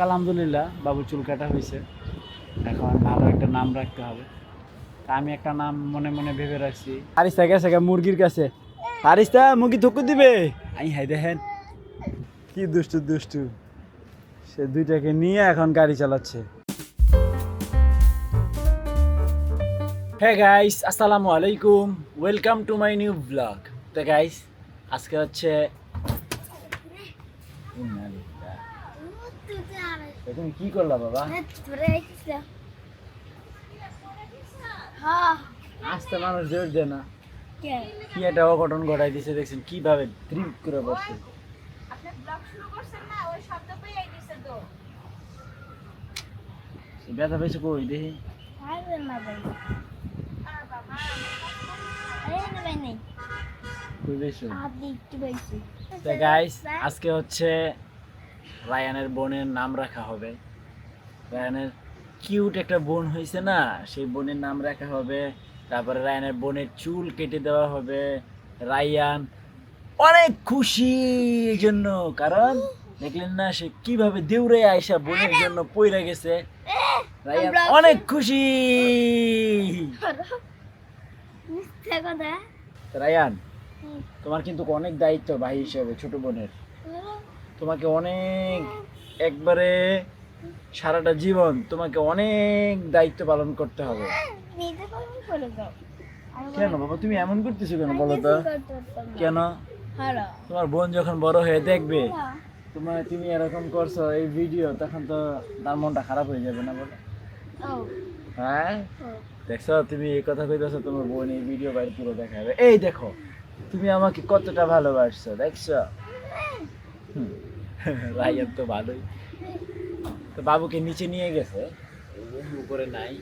আলহামদুলিল্লাহ বাবু চুল কাটা হয়েছে। এখন ভালো একটা নাম রাখতে হবে। তা আমি একটা নাম মনে মনে ভেবে রাখছি। আরিস্তা গেছে মুরগির কাছে। আরিস্তা মুরগি থুকু দিবে। আই হাই দেখেন কি দুষ্টু দুষ্টু, সে দুইটাকে নিয়ে এখন গাড়ি চালাচ্ছে। হে গাইস, আসসালামু আলাইকুম, welcome to my new blog. তো গাইস আজকে হচ্ছে তুমি কি করলা বাবা? আস্তে মানুষ জোর দেয় না, কি একটা অঘটন ঘটাই দিছে দেখছেন কিভাবে ট্রিপ করে বসছে। ব্যথা পেয়েছে কই দেখি। গাইস আজকে হচ্ছে রায়ানের বোনের নাম রাখা হবে। রায়ানের কিউট একটা বোন হয়েছে না, সেই বোনের নাম রাখা হবে। তারপরে রায়ানের বোনের চুল কেটে দেওয়া হবে। রায়ান অনেক খুশি এই জন্য, কারণ দেখলেন না সে কিভাবে দেউরে আয়সা বোনের জন্য পইরা গেছে। রায়ান অনেক খুশি। রায়ান তোমার কিন্তু অনেক দায়িত্ব ভাই হিসেবে, ছোট বোনের। তোমাকে অনেক, একবারে সারাটা জীবন তোমাকে অনেক দায়িত্ব পালন করতে হবে। কেন বাবা তুমি এমন করতেছো কেন বলো তো? কেন? তোমার বোন যখন বড় হয়ে দেখবে তুমি এরকম করছো এই ভিডিও, তখন তো তার মনটা খারাপ হয়ে যাবে না বলো? হ্যাঁ দেখছো, তুমি এই কথা কইতেছো, তোমার বোন এই ভিডিও বাইর করে দেখাবে। এই দেখো তুমি আমাকে কতটা ভালোবাসছো, দেখছো? রায়ান তো ভালোই। তো বাবুকে নিচে নিয়ে গেছে, উপরে নাই,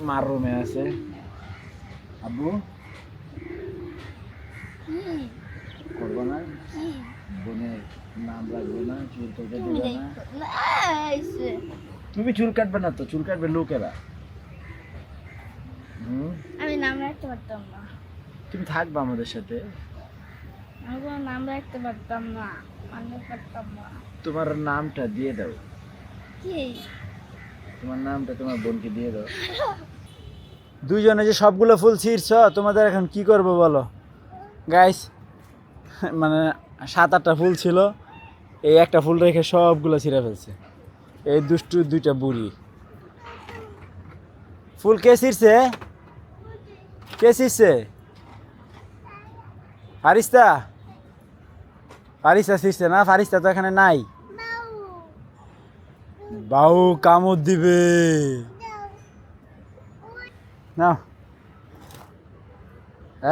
মার রুমে আছে। আব্বু করবো না, বোনের নাম রাখবো না, চুল কেটে দিবে না। তুমি চুল কাটবে না তো, চুল কাটবে লোকেরা। আমি নাম রাখতে পারতাম না। তুমি থাকবা আমাদের সাথে। আমি কোনো নাম রাখতে পারতাম না, মানতে পারতাম না। তোমার নামটা দিয়ে দাও। কি? তোমার নামটা তোমার বোনকে দিয়ে দাও। দুইজনে যে সবগুলো ফুল ছিঁড়ছ, তোমাদের এখন কি করবো বলো গাইস? মানে 7-8টা ফুল ছিল, এই একটা ফুল রেখে সবগুলো ছিঁড়ে ফেলছে এই দুষ্টু দুইটা বুড়ি। ফুল কে ছিঁড়ছে? কে ছিঁড়ছে? ফারিস্তা? ফারিস্তা ছিঁড়ছে না? ফারিস্তা তো এখানে নাই। বাউ কামড় দিবে। নাও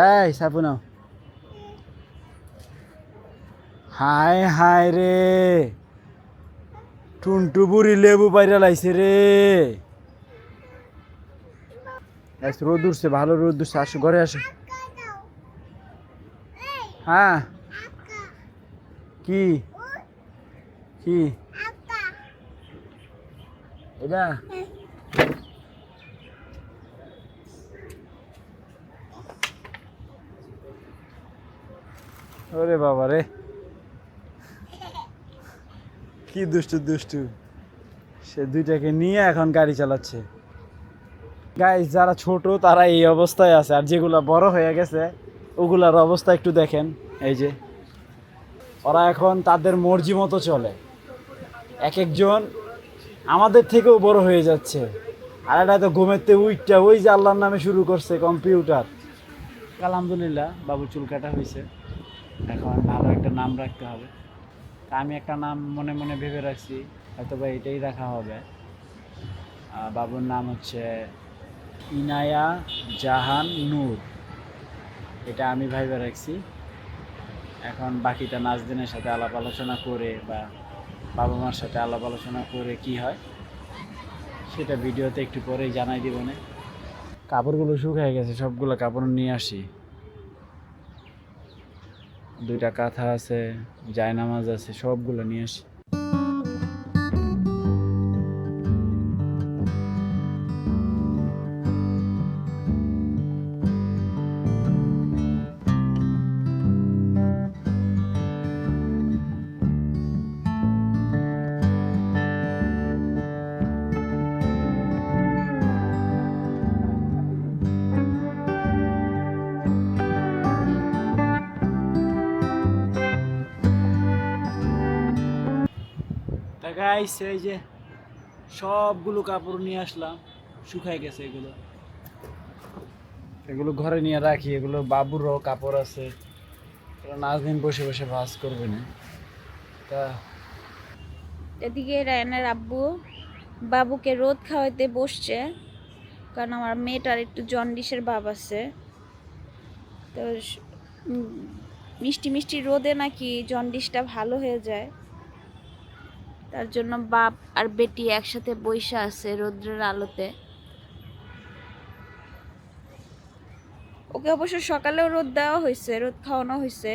এই সাপু নাও। হায় হায় রে, টুনটু বুড়ি লেবু পাইরা লাইছে রে। রোদ উঠছে, ভালো রোদ উঠছে, আসো ঘরে আসো। হ্যাঁ কি কি এটা? ওরে বাবা রে, কি দুষ্টু দুষ্টু, সে দুইটাকে নিয়ে এখন গাড়ি চালাচ্ছে। গাইস যারা ছোট তারা এই অবস্থায় আছে, আর যেগুলা বড় হয়ে গেছে ওগুলার অবস্থা একটু দেখেন। এই যে ওরা এখন তাদের মর্জি মতো চলে, এক একজন আমাদের থেকেও বড় হয়ে যাচ্ছে। আর এটা তো ঘুমেতে উইটটা ওই যে আল্লাহর নামে শুরু করছে কম্পিউটার। আলহামদুলিল্লাহ বাবু চুল কাটা হয়েছে। এখন ভালো একটা নাম রাখতে হবে। তা আমি একটা নাম মনে মনে ভেবে রাখছি, হয়তো বা এটাই রাখা হবে। বাবুর নাম হচ্ছে ইনায়া জাহান নূর, এটা আমি ভেবে রাখছি। এখন বাকিটা নাজদিনের সাথে আলাপ আলোচনা করে বা বাবা মার সাথে আলাপ আলোচনা করে কি হয় সেটা ভিডিওতে একটু পরেই জানাই দিব না। কাপড়গুলো শুকিয়ে গেছে, সবগুলো কাপড় নিয়ে আসি। 2টা কাঁথা আছে, জায়নামাজ আছে, সবগুলো নিয়ে আসি। তা গাইস এই যে সবগুলো কাপড় নিয়ে আসলাম, শুকায় গেছে এগুলো। এগুলো ঘরে নিয়ে রাখি, এগুলো বাবুরও কাপড় আছে, নাজনীন বসে বসে ভাজ করবে না। তা এদিকে রায়নার আব্বু বাবুকে রোদ খাওয়াইতে বসছে, কারণ আমার মেয়েটার একটু জন্ডিসের ভাব আছে। তো মিষ্টি মিষ্টি রোদে নাকি জন্ডিসটা ভালো হয়ে যায়, তার জন্য বাপ আর বেটি একসাথে বইসা আছে রোদ্রের আলোতে। ওকে অবশ্য সকালেও রোদ দেওয়া হয়েছে, রোদ খাওয়ানো হয়েছে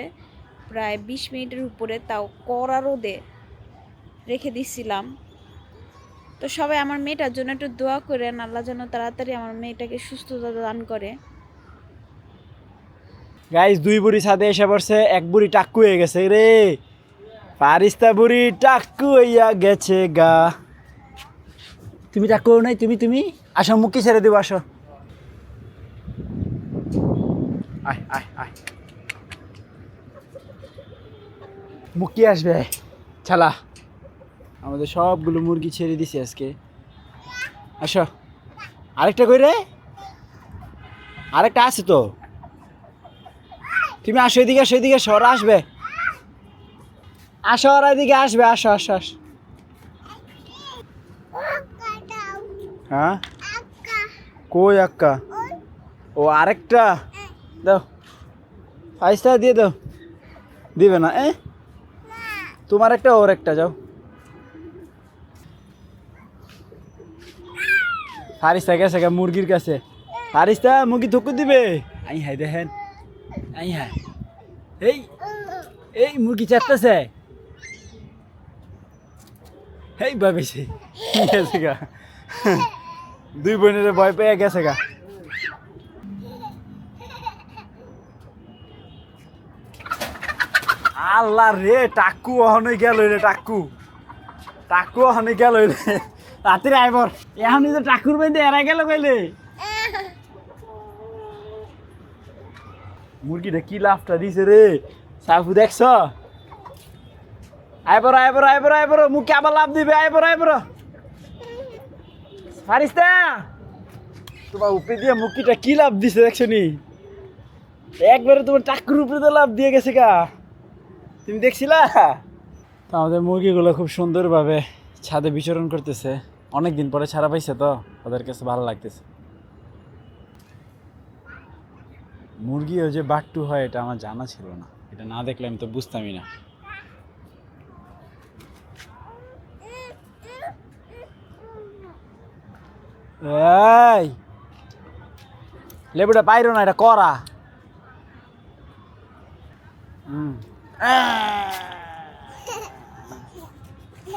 প্রায় 20 মিনিটের উপরে, তাও কড়া রোদে রেখে দিছিলাম। তো সবাই আমার মেয়েটার জন্য একটু দোয়া করেন, আল্লাহ যেন তাড়াতাড়ি আমার মেয়েটাকে সুস্থতা দান করে। গাইস 2 বুড়ি ছাদে এসে পড়ছে, 1 বুড়ি টাক্কু হয়ে গেছে রে। ফারিস্তা বুড়ি টাক্কু হইয়া গেছে গা। তুমি টাক্কু নাই, তুমি আসো, মুখি ছেড়ে দিব, আসো। আয় আয় আয়, মুখি আসবে ছালা। আমাদের সবগুলো মুরগি ছেড়ে দিছি আজকে। আসো, আরেকটা কই রে, আরেকটা আছে তো। তুমি আসো এদিকে, আসো এদিকে, ওরা আসবে, আসো ওরা এদিকে আসবে, আসো আসো আসো। হ্যাঁ কই আক্কা? ও আরেকটা দাও, 5 টাকা দিয়ে দাও। দিবে না? তোমার একটা ওর একটা, যাও। ফারিস্তা গেছে গা মুরগির কাছে। ফারিস্তা মুরগি থুকু দিবে। আই হাই দেখেন, আই হাই, এই এই মুরগি চাটতেছে, এই ভাবেছে গেছে গা। 2 বোনের ভয় পেয়ে গেছে গা। আল্লাহ রে, টাক্কু অহনে গেল রে, টাক্কু অহনে গেল রে। রাত্রে আইবর এখন তো টাকুর বেঁধে এরা গেল কইলে। মুরগিটা কি লাফটা দিছে রে, সাফু দেখছ? আইবর মুখে আবার লাভ দিবে, আইবর। ফারিস্তা তোমার উপরে দিয়ে মুরগিটা কি লাভ দিছে দেখছো নি? একবারে তোমার টাকুর উপরে তো লাভ দিয়ে গেছে গা, তুমি দেখছিলা? আমাদের মুরগিগুলো খুব সুন্দরভাবে ছাদে বিচরণ করতেছে, অনেকদিন পরে ছাড়া পাইছে তো ওদের কাছে ভালো লাগতেছে। মুরগিও যে বাট্টু হয় এটা আমার জানা ছিল না, এটা না দেখলে আমি তো বুঝতামই না। এই লেবুটা পাইরো না, এটা করা।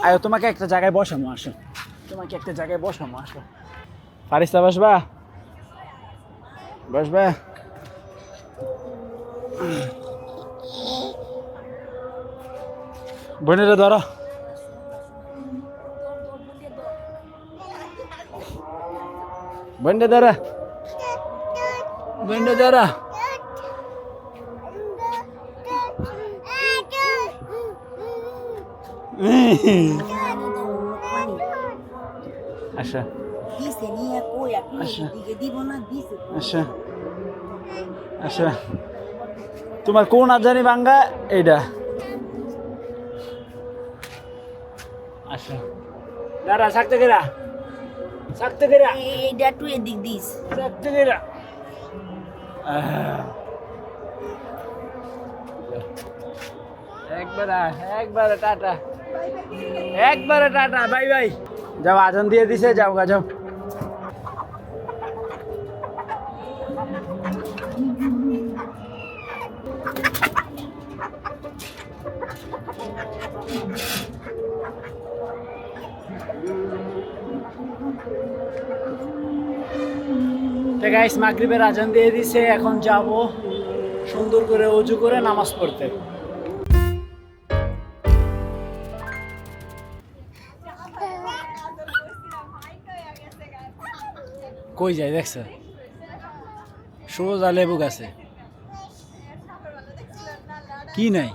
আয়ো তোমাকে একটা জায়গায় বসামো, আসো, তোমাকে একটা জায়গায় বসামো, আসো। ফারিস্তা বসবা, বসবা। বোনেরা ধরো, বোনটা ধরা, বোনটা ধরা। আচ্ছা আচ্ছা আচ্ছা, তোমার কোন আজানি বাঙ্গা এইটা? আচ্ছা দাঁড়া, থাকতে গেরা, থাকতে গেরা, এইটা তুই এদিক দিস। থাকতে গেরা। একবারে টাটা, একবারে টাটা, বাই বাই। যাও, আজান দিয়ে দিছে, যাও গা, যাও। গাইস মাগরিবের আজান দিয়ে দিছে, এখন যাব সুন্দর করে ওযু করে নামাজ পড়তে। কই যায় দেখছ? সোজা লেবু গাছে কি নাই।